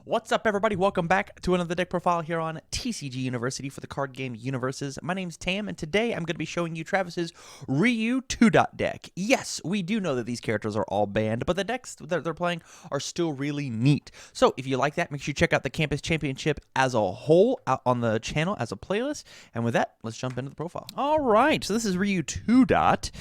What's up, everybody? Welcome back to another deck profile here on TCG University for the card game UniVersus. My name's Tam, and today I'm going to be showing you Travis's Ryu 2-dot deck. Yes, we do know that these characters are all banned, but the decks that they're playing are still really neat. So if you like that, make sure you check out the Campus Championship as a whole out on the channel as a playlist. And with that, let's jump into the profile. All right, so this is Ryu 2-dot.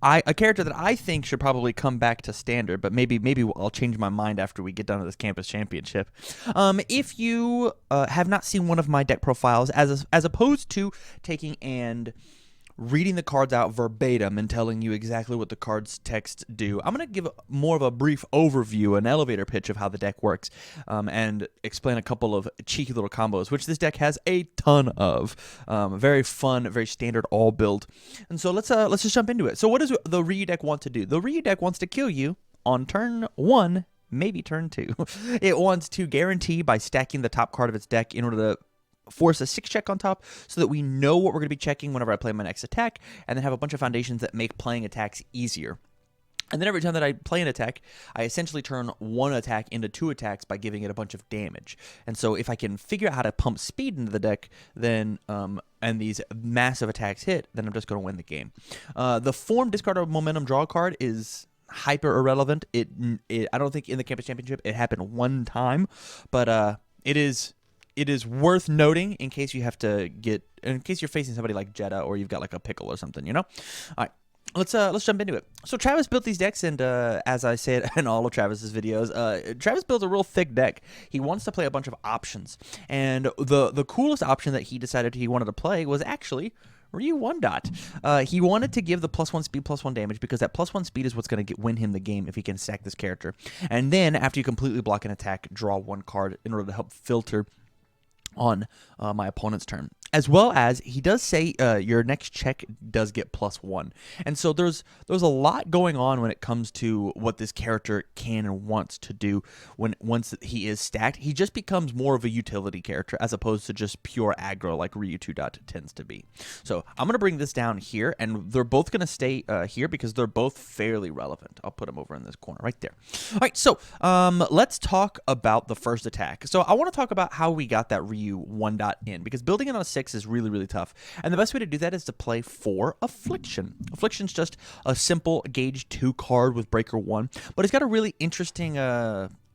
A character that I think should probably come back to standard, but maybe I'll change my mind after we get done with this campus championship. If you have not seen one of my deck profiles, as opposed to taking and reading the cards out verbatim and telling you exactly what the cards text do, I'm going to give more of a brief overview, an elevator pitch of how the deck works, and explain a couple of cheeky little combos, which this deck has a ton of. Very fun, very standard all build. And so let's just jump into it. So what does the Ryu deck want to do? The Ryu deck wants to kill you on turn 1, maybe turn 2. It wants to guarantee by stacking the top card of its deck in order to force a 6-check on top so that we know what we're going to be checking whenever I play my next attack, and then have a bunch of foundations that make playing attacks easier. And then every time that I play an attack, I essentially turn one attack into 2 attacks by giving it a bunch of damage. And so if I can figure out how to pump speed into the deck, then and these massive attacks hit, then I'm just going to win the game. The form discard or momentum draw card is hyper irrelevant. I don't think in the Campus Championship it happened one time, but it is worth noting in case you have to in case you're facing somebody like Jetta or you've got like a pickle or something, you know? All right. Let's jump into it. So Travis built these decks, and as I said in all of Travis's videos, Travis built a real thick deck. He wants to play a bunch of options, and the coolest option that he decided he wanted to play was actually Ryu 1-dot. He wanted to give the +1 speed, +1 damage, because that +1 speed is what's going to win him the game if he can stack this character. And then after you completely block an attack, draw 1 card in order to help filter on my opponent's turn. As well as he does say your next check does get +1. And so there's a lot going on when it comes to what this character can and wants to do once he is stacked. He just becomes more of a utility character as opposed to just pure aggro like Ryu 2-dot tends to be. So I'm going to bring this down here, and they're both going to stay here because they're both fairly relevant. I'll put them over in this corner right there. All right, so let's talk about the first attack. So I want to talk about how we got that Ryu 1-dot in, because building it on a 6 is really, really tough. And the best way to do that is to play for Affliction. Affliction's just a simple gauge 2 card with breaker 1, but it's got a really interesting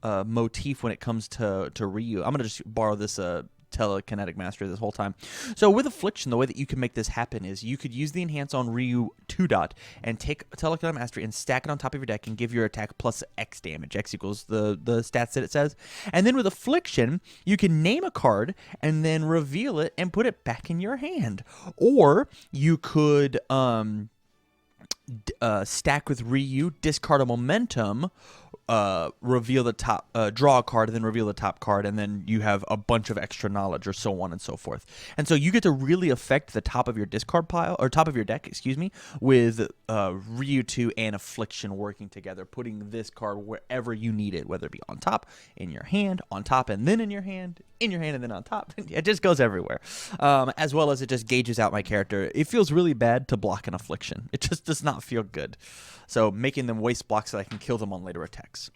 motif when it comes to Ryu. I'm going to just borrow this telekinetic mastery this whole time. So with Affliction, the way that you can make this happen is you could use the enhance on Ryu 2-dot and take telekinetic mastery and stack it on top of your deck and give your attack plus X damage. X equals the stats that it says. And then with Affliction, you can name a card and then reveal it and put it back in your hand. Or you could stack with Ryu, discard a momentum, reveal the top, draw a card, and then reveal the top card, and then you have a bunch of extra knowledge, or so on and so forth. And so you get to really affect the top of your discard pile, or top of your deck, excuse me, with Ryu 2 and Affliction working together, putting this card wherever you need it, whether it be on top, in your hand, on top, and then in your hand, and then on top. It just goes everywhere. As well as it just gauges out my character. It feels really bad to block an Affliction. It just does not feel good. So making them waste blocks so that I can kill them on later attacks.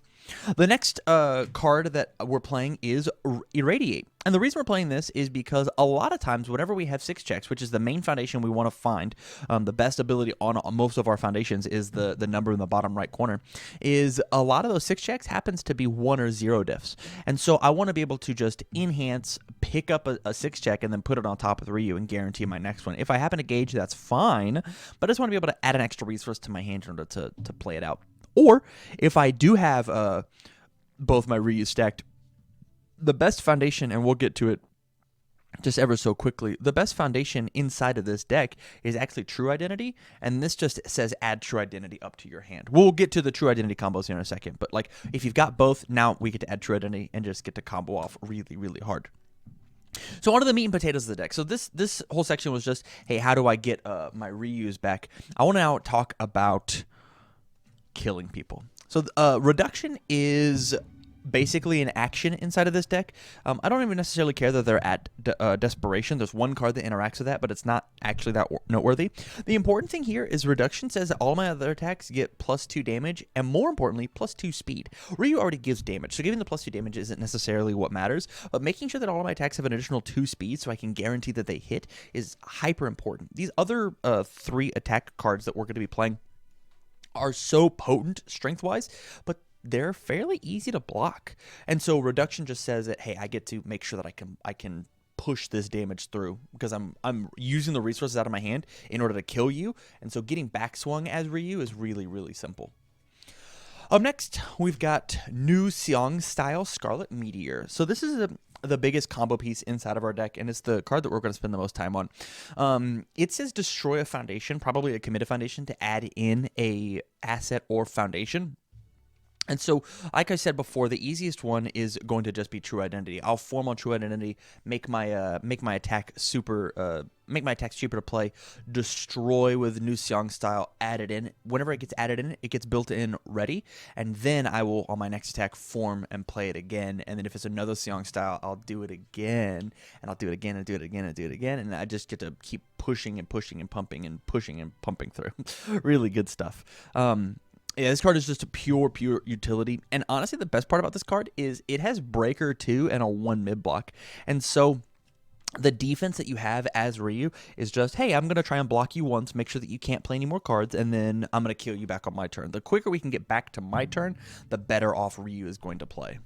The next card that we're playing is Irradiate. And the reason we're playing this is because a lot of times whenever we have 6 checks, which is the main foundation we want to find, the best ability on most of our foundations is the number in the bottom right corner, is a lot of those 6 checks happens to be 1 or 0 diffs. And so I want to be able to just enhance, pick up a 6 check, and then put it on top of Ryu and guarantee my next one. If I happen to gauge, that's fine, but I just want to be able to add an extra resource to my hand in order to play it out. Or if I do have both my Ryu stacked, the best foundation, and we'll get to it just ever so quickly, the best foundation inside of this deck is actually True Identity, and this just says add True Identity up to your hand. We'll get to the True Identity combos here in a second, but like if you've got both, now we get to add True Identity and just get to combo off really, really hard. So on to the meat and potatoes of the deck. So this whole section was just, hey, how do I get my Ryus back? I want to now talk about killing people. So reduction is basically an action inside of this deck. I don't even necessarily care that they're at Desperation. There's one card that interacts with that, but it's not actually that noteworthy. The important thing here is Reduction says that all my other attacks get +2 damage, and more importantly, +2 speed. Ryu already gives damage, so giving the +2 damage isn't necessarily what matters, but making sure that all of my attacks have an additional 2 speed so I can guarantee that they hit is hyper important. These other 3 attack cards that we're going to be playing are so potent strength-wise, but they're fairly easy to block. And so Reduction just says that, hey, I get to make sure that I can push this damage through because I'm using the resources out of my hand in order to kill you. And so getting backswung as Ryu is really, really simple. Up next, we've got New Seong style Scarlet Meteor. So this is the biggest combo piece inside of our deck, and it's the card that we're going to spend the most time on. It says destroy a foundation, probably a committed foundation, to add in a asset or foundation. And so, like I said before, the easiest one is going to just be True Identity. I'll form on True Identity, make my attack super, make my attacks cheaper to play, destroy with New Seong style, add it in. Whenever it gets added in, it gets built in ready, and then I will on my next attack form and play it again. And then if it's another Seong style, I'll do it again, and I'll do it again, and do it again, and do it again, and I just get to keep pushing and pushing and pumping and pushing and pumping through. Really good stuff. Yeah, this card is just a pure utility. And honestly, the best part about this card is it has Breaker 2 and a 1 mid block. And so the defense that you have as Ryu is just, hey, I'm going to try and block you once, make sure that you can't play any more cards, and then I'm going to kill you back on my turn. The quicker we can get back to my turn, the better off Ryu is going to play.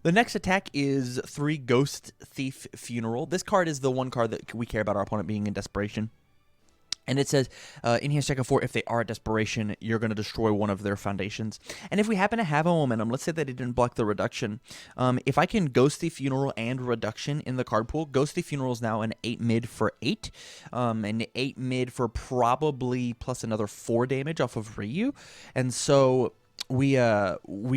The next attack is 3 Ghost Thief Funeral. This card is the one card that we care about our opponent being in desperation. And it says, in here, second 4, if they are at desperation, you're going to destroy one of their foundations. And if we happen to have a momentum, let's say that it didn't block the Reduction, if I can Ghost Thief Funeral and Reduction in the card pool, Ghost Thief Funeral is now an 8 mid for 8, and 8 mid for probably plus another 4 damage off of Ryu. And so we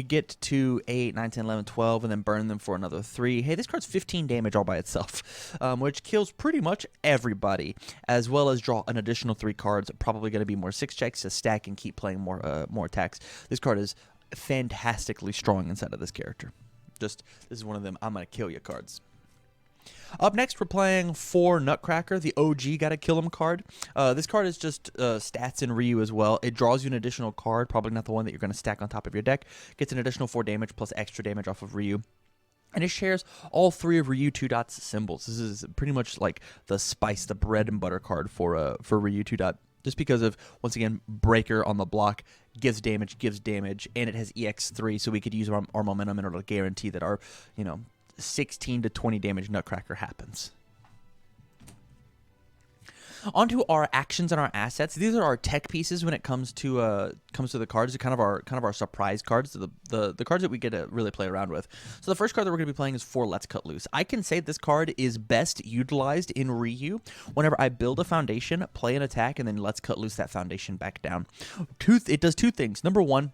get to 8, 9, 10, 11, 12, and then burn them for another 3. Hey, this card's 15 damage all by itself, which kills pretty much everybody, as well as draw an additional 3 cards. Probably going to be more 6 checks to stack and keep playing more attacks. This card is fantastically strong inside of this character. This is one of them I'm going to kill you cards. Up next, we're playing 4 Nutcracker, the OG Gotta Kill Him card. This card is just stats in Ryu as well. It draws you an additional card, probably not the one that you're going to stack on top of your deck. Gets an additional 4 damage plus extra damage off of Ryu. And it shares all 3 of Ryu 2 Dot's symbols. This is pretty much like the spice, the bread and butter card for Ryu 2 Dot. Just because of, once again, Breaker on the block, gives damage, and it has EX3, so we could use our momentum in order to guarantee that our, 16 to 20 damage Nutcracker happens. Onto our actions and our assets. These are our tech pieces when it comes to the cards. They're kind of our surprise cards, the cards that we get to really play around with. So the first card that we're going to be playing is 4 Let's Cut Loose. I can say this card is best utilized in Ryu whenever I build a foundation, play an attack, and then Let's Cut Loose that foundation back down. It does 2 things. Number 1,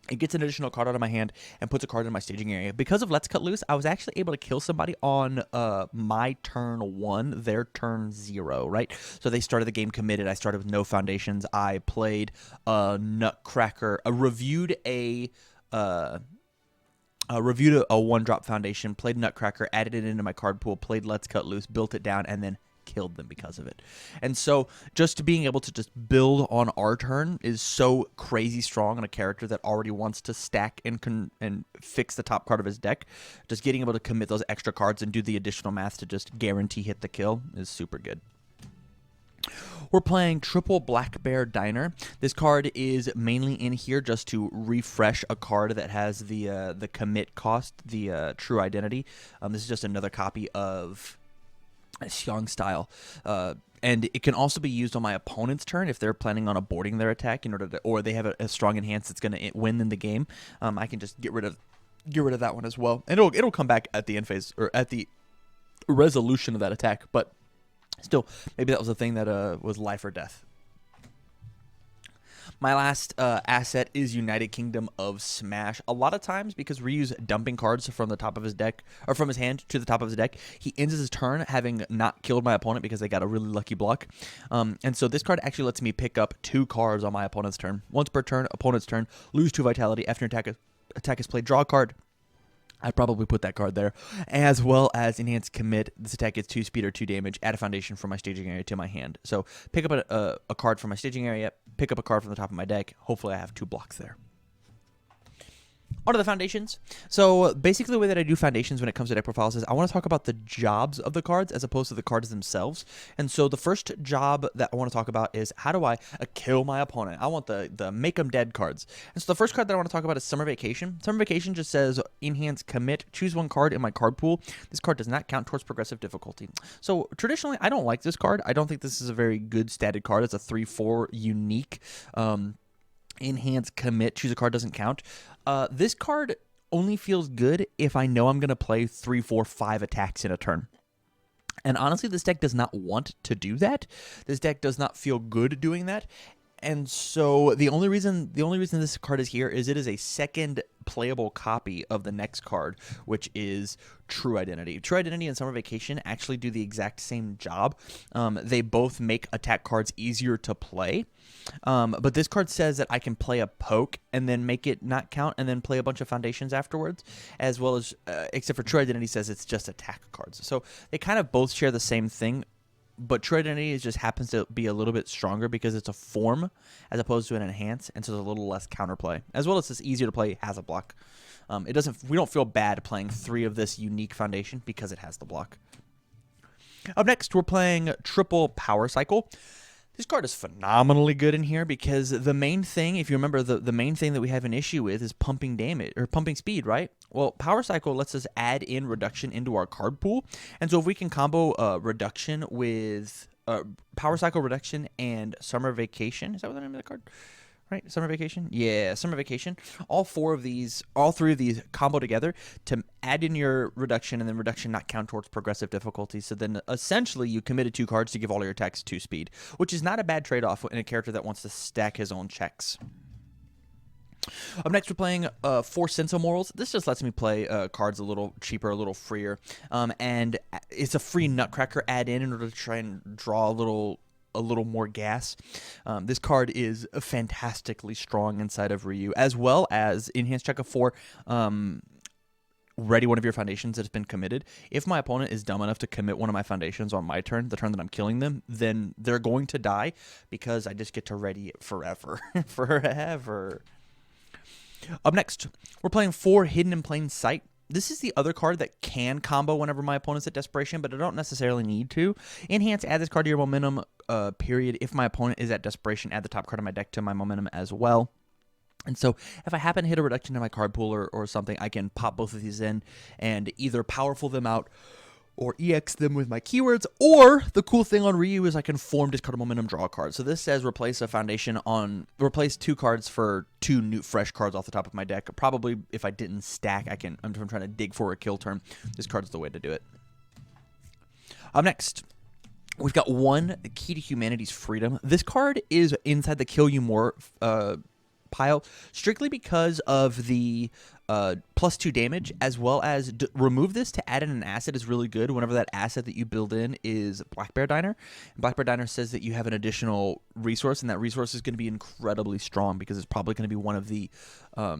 it gets an additional card out of my hand and puts a card in my staging area. Because of Let's Cut Loose, I was actually able to kill somebody on my turn 1, their turn 0, right? So they started the game committed. I started with no foundations. I played Nutcracker, reviewed a 1-drop foundation, played Nutcracker, added it into my card pool, played Let's Cut Loose, built it down, and then killed them because of it. And so just being able to just build on our turn is so crazy strong on a character that already wants to stack and fix the top card of his deck. Just getting able to commit those extra cards and do the additional math to just guarantee hit the kill is super good. We're playing triple Black Bear Diner. This card is mainly in here just to refresh a card that has the commit cost, the True Identity. This is just another copy of Xiong style, and it can also be used on my opponent's turn if they're planning on aborting their attack in order to, or they have a strong enhance that's going to win in the game. I can just get rid of that one as well, and it'll come back at the end phase or at the resolution of that attack. But still, maybe that was a thing that was life or death. My last asset is United Kingdom of Smash. A lot of times, because Ryu's dumping cards from the top of his deck, or from his hand to the top of his deck, he ends his turn having not killed my opponent because they got a really lucky block. And so this card actually lets me pick up 2 cards on my opponent's turn. Once per turn, opponent's turn, lose 2 vitality. After an attack attack is played, draw a card. I'd probably put that card there, as well as Enhance Commit. This attack gets 2 speed or 2 damage. Add a foundation from my staging area to my hand. So pick up a card from my staging area, pick up a card from the top of my deck. Hopefully I have 2 blocks there. On to the foundations. So basically the way that I do foundations when it comes to deck profiles is I want to talk about the jobs of the cards as opposed to the cards themselves. And so the first job that I want to talk about is how do I kill my opponent? I want the make them dead cards. And so the first card that I want to talk about is Summer Vacation. Summer Vacation just says Enhance Commit, choose 1 card in my card pool. This card does not count towards progressive difficulty. So traditionally I don't like this card. I don't think this is a very good statted card. It's a 3/4 unique Enhance Commit, choose a card doesn't count. This card only feels good if I know I'm going to play 3, 4, 5 attacks in a turn. And honestly, this deck does not want to do that. This deck does not feel good doing that. And so the only reason this card is here is it is a second playable copy of the next card, which is True Identity. True Identity and Summer Vacation actually do the exact same job. They both make attack cards easier to play. But this card says that I can play a poke and then make it not count and then play a bunch of foundations afterwards, as well as, except for True Identity says it's just attack cards. So they kind of both share the same thing. But True Identity just happens to be a little bit stronger because it's a form as opposed to an enhance, and so there's a little less counterplay. As well as it's easier to play, has a block. We don't feel bad playing 3 of this unique foundation because it has the block. Up next, we're playing Triple Power Cycle. This card is phenomenally good in here because the main thing, if you remember, the main thing that we have an issue with is pumping damage or pumping speed, right? Well, Power Cycle lets us add in reduction into our card pool, and so if we can combo reduction with Power Cycle reduction and Summer Vacation, is that what the name of the card? Right, Summer Vacation? Yeah, Summer Vacation. All 3 of these combo together to add in your reduction, and then reduction not count towards progressive difficulty. So then essentially you committed 2 cards to give all your attacks 2 speed, which is not a bad trade-off in a character that wants to stack his own checks. Up next, we're playing 4 Sensimorals. This just lets me play cards a little cheaper, a little freer, and it's a free Nutcracker add-in order to try and draw a little more gas. This card is fantastically strong inside of Ryu, as well as Enhanced Check of 4. Ready one of your foundations that has been committed. If my opponent is dumb enough to commit one of my foundations on my turn, the turn that I'm killing them, then they're going to die because I just get to ready it forever. Forever. Up next, we're playing 4 Hidden in Plain Sight. This is the other card that can combo whenever my opponent's at Desperation, but I don't necessarily need to. Enhance, add this card to your momentum period. If my opponent is at Desperation, add the top card of my deck to my momentum as well. And so if I happen to hit a reduction in my card pool or something, I can pop both of these in and either powerful them out or EX them with my keywords, or the cool thing on Ryu is I can form discard a momentum, draw a card. So this says replace 2 cards for 2 new fresh cards off the top of my deck. Probably if I didn't stack, I'm trying to dig for a kill turn. This card's the way to do it. Up next, we've got 1 Key to Humanity's Freedom. This card is inside the Kill You More pile strictly because of the +2 damage, as well as remove this to add in an asset is really good whenever that asset that you build in is Black Bear Diner. And Black Bear Diner says that you have an additional resource, and that resource is going to be incredibly strong because it's probably going to be one of the we're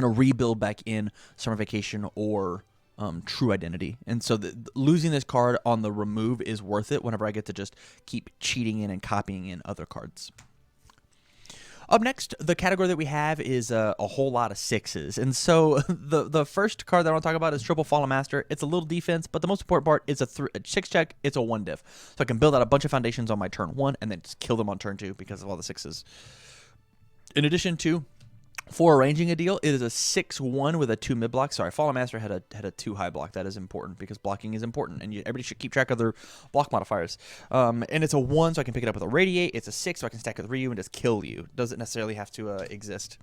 going to rebuild back in Summer Vacation or True Identity. And so losing this card on the remove is worth it whenever I get to just keep cheating in and copying in other cards. Up next, the category that we have is a whole lot of 6s. And so the first card that I want to talk about is Triple Fallen Master. It's a little defense, but the most important part is a 6 check. It's a 1 diff. So I can build out a bunch of foundations on my turn 1 and then just kill them on turn 2 because of all the 6s. In addition to, for arranging a deal, it is a 6/1 with a 2 mid block. Sorry, Fallen Master had a 2 high block. That is important because blocking is important, and everybody should keep track of their block modifiers. And it's a 1, so I can pick it up with a Radiate. It's a 6, so I can stack it with Ryu and just kill you. Doesn't necessarily have to exist.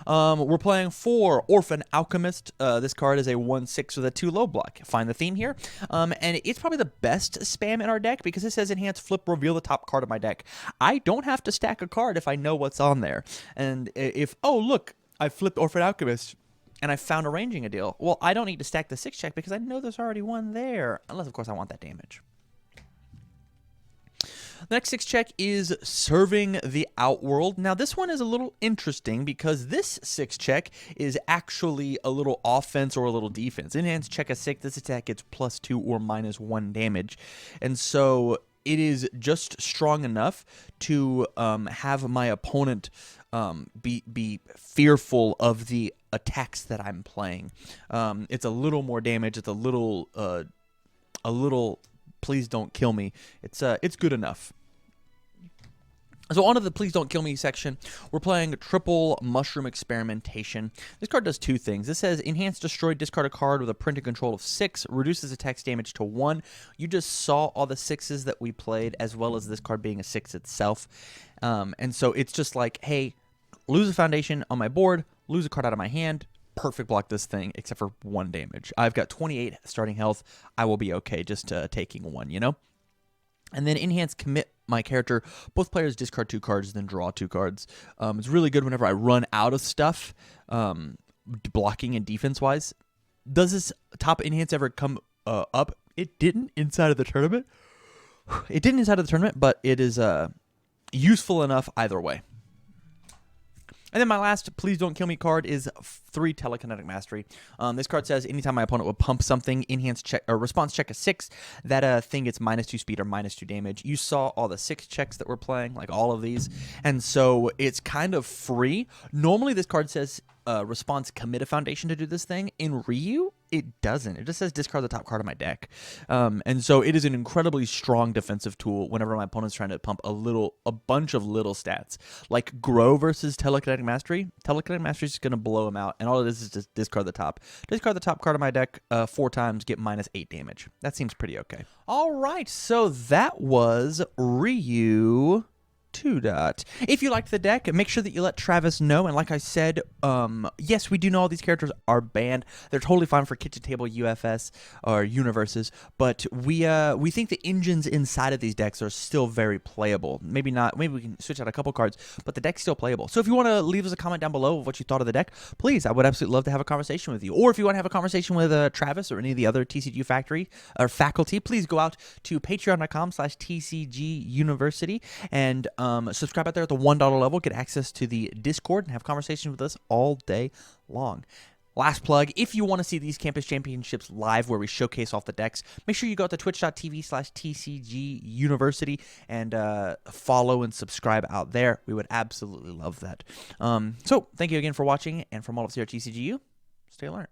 We're playing 4 Orphan Alchemist. This card is a 1/6 with a 2 low block. Find the theme here. And it's probably the best spam in our deck because it says Enhance, Flip, Reveal the top card of my deck. I don't have to stack a card if I know what's on there. And if, oh, look, I flipped Orphan Alchemist and I found arranging a deal. Well, I don't need to stack the 6 check because I know there's already one there. Unless, of course, I want that damage. The next 6 check is Serving the Outworld. Now, this one is a little interesting because this 6 check is actually a little offense or a little defense. Enhanced check a 6, this attack gets +2 or -1 damage. And so it is just strong enough to have my opponent be fearful of the attacks that I'm playing. It's a little more damage. It's a little please don't kill me. It's good enough. So on to the Please Don't Kill Me section, we're playing Triple Mushroom Experimentation. This card does 2 things. This says Enhance Destroy, discard a card with a printed control of 6, reduces attacks damage to 1. You just saw all the 6s that we played, as well as this card being a 6 itself. And so it's just like, hey, lose a foundation on my board, lose a card out of my hand, perfect block this thing, except for 1 damage. I've got 28 starting health. I will be okay just taking 1, you know? And then Enhance Commit my character. Both players discard 2 cards, then draw 2 cards. It's really good whenever I run out of stuff, blocking and defense-wise. Does this top Enhance ever come up? It didn't inside of the tournament. It didn't inside of the tournament, but it is useful enough either way. And then my last Please Don't Kill Me card is 3 Telekinetic Mastery. This card says anytime my opponent would pump something, enhance check or response check a 6, that thing gets -2 speed or -2 damage. You saw all the 6 checks that we're playing, like all of these, and so it's kind of free. Normally this card says response commit a foundation to do this thing. In Ryu, it doesn't. It just says discard the top card of my deck. And so it is an incredibly strong defensive tool whenever my opponent's trying to pump a bunch of little stats. Like Grow versus Telekinetic Mastery. Telekinetic Mastery is just going to blow him out, and all it is just discard the top. Discard the top card of my deck 4 times, get -8 damage. That seems pretty okay. All right, so that was Ryu 2. If you liked the deck, make sure that you let Travis know. And like I said, yes, we do know all these characters are banned. They're totally fine for kitchen table UFS or UniVersus, but we think the engines inside of these decks are still very playable. Maybe not. Maybe we can switch out a couple cards, but the deck's still playable. So if you want to leave us a comment down below of what you thought of the deck, please, I would absolutely love to have a conversation with you. Or if you want to have a conversation with Travis or any of the other TCGU faculty, please go out to patreon.com/TCG University and subscribe out there at the $1 level, get access to the Discord, and have conversations with us all day long. Last plug, if you want to see these campus championships live where we showcase off the decks, make sure you go out to twitch.tv/TCG University and follow and subscribe out there. We would absolutely love that. So thank you again for watching, and from all of us here at TCGU, stay alert.